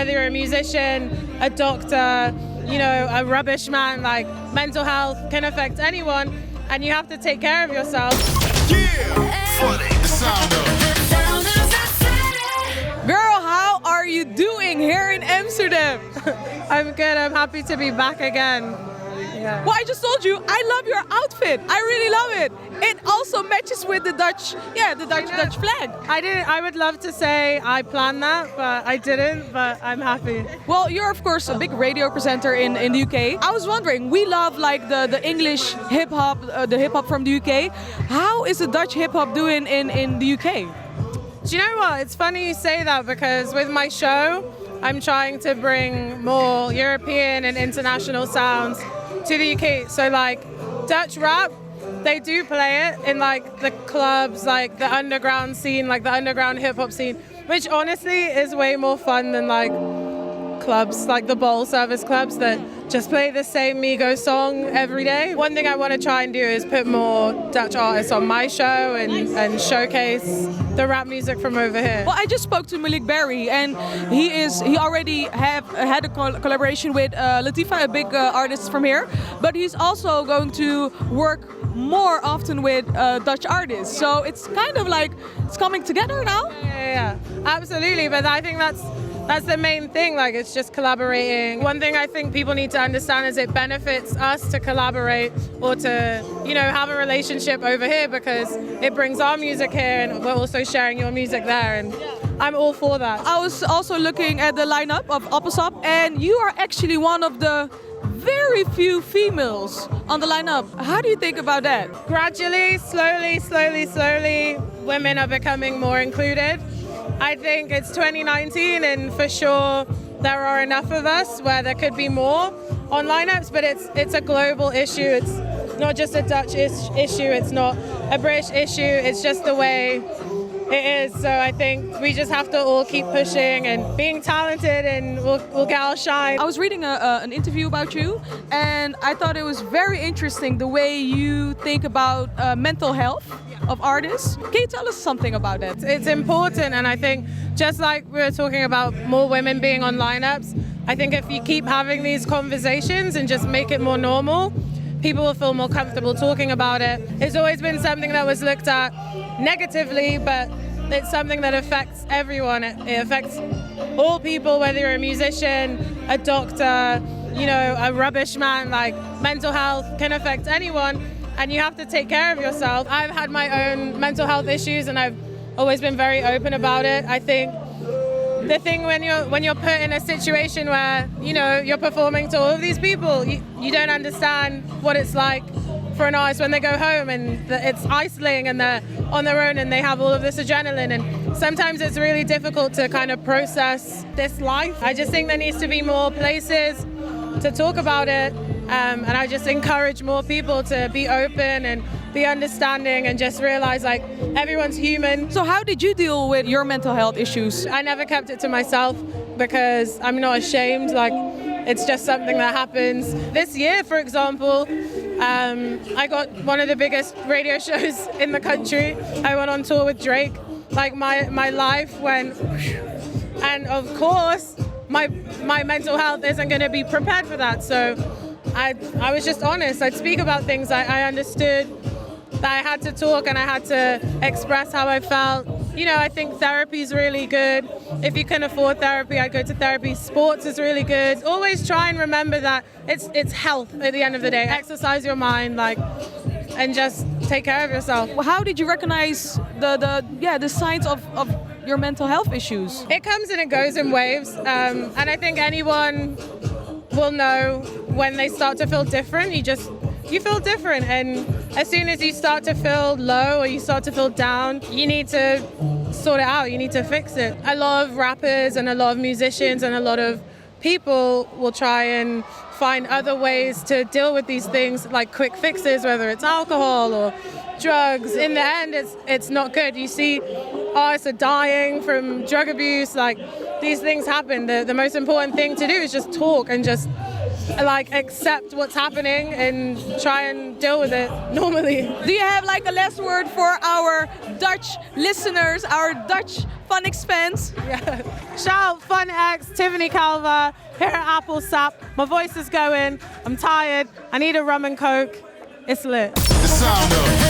whether you're a musician, a doctor, you know, a rubbish man, like mental health can affect anyone and you have to take care of yourself. Girl, how are you doing here in Amsterdam? I'm good, I'm happy to be back again. Yeah. Well, I just told you, I love your outfit. I really love it. It also matches with the Dutch flag. I would love to say I planned that, but I didn't, but I'm happy. Well, you're of course a big radio presenter in the UK. I was wondering, we love like the English hip hop, the hip hop from the UK. How is the Dutch hip hop doing in the UK? Do you know what? It's funny you say that because with my show, I'm trying to bring more European and international sounds to the UK. So like Dutch rap, they do play it in like the clubs, like the underground scene, like the underground hip hop scene, which honestly is way more fun than like clubs, like the bowl service clubs that just play the same Migos song every day. One thing I want to try and do is put more Dutch artists on my show and showcase the rap music from over here. Well, I just spoke to Malik Berry, and he already had a collaboration with Latifah, a big artist from here, but he's also going to work more often with Dutch artists. So it's kind of like it's coming together now. Yeah, absolutely. But I think that's the main thing, like it's just collaborating. One thing I think people need to understand is it benefits us to collaborate or to, you know, have a relationship over here because it brings our music here and we're also sharing your music there, and I'm all for that. I was also looking at the lineup of Appelsap, and you are actually one of the very few females on the lineup. How do you think about that? Gradually, slowly, women are becoming more included. I think it's 2019 and for sure there are enough of us where there could be more on lineups, but it's a global issue. It's not just a Dutch issue, it's not a British issue, it's just the way it is. So I think we just have to all keep pushing and being talented and we'll get our shine. I was reading an interview about you and I thought it was very interesting the way you think about mental health of artists. Can you tell us something about that? It's important, and I think just like we were talking about more women being on lineups, I think if you keep having these conversations and just make it more normal, people will feel more comfortable talking about it. It's always been something that was looked at negatively, but it's something that affects everyone. It affects all people, whether you're a musician, a doctor, you know, a rubbish man, like mental health can affect anyone. And you have to take care of yourself. I've had my own mental health issues and I've always been very open about it. I think the thing when you're put in a situation where, you know, you're performing to all of these people, you don't understand what it's like for an artist when they go home and it's isolating and they're on their own and they have all of this adrenaline, and sometimes it's really difficult to kind of process this life. I just think there needs to be more places to talk about it. And I just encourage more people to be open and be understanding and just realize like everyone's human. So how did you deal with your mental health issues? I never kept it to myself because I'm not ashamed. Like it's just something that happens. This year, for example, I got one of the biggest radio shows in the country. I went on tour with Drake. Like my life went, and of course my mental health isn't going to be prepared for that. So I was just honest. I'd speak about things. I understood that I had to talk and I had to express how I felt. You know, I think therapy is really good. If you can afford therapy, I go to therapy. Sports is really good. Always try and remember that it's health at the end of the day. Exercise your mind, like, and just take care of yourself. How did you recognize the signs of your mental health issues? It comes and it goes in waves, and I think anyone will know when they start to feel different. You feel different, and as soon as you start to feel low or you start to feel down, you need to sort it out, you need to fix it. A lot of rappers and a lot of musicians and a lot of people will try and find other ways to deal with these things, like quick fixes, whether it's alcohol or drugs. In the end, it's not good. You see artists are dying from drug abuse, like these things happen. The most important thing to do is just talk and just like accept what's happening and try and deal with it normally. Do you have like a last word for our Dutch listeners, our Dutch FunX fans? Yeah. Shout out FunX, Tiffany Calver, here at Appelsap. My voice is going. I'm tired. I need a rum and coke. It's lit. The sound of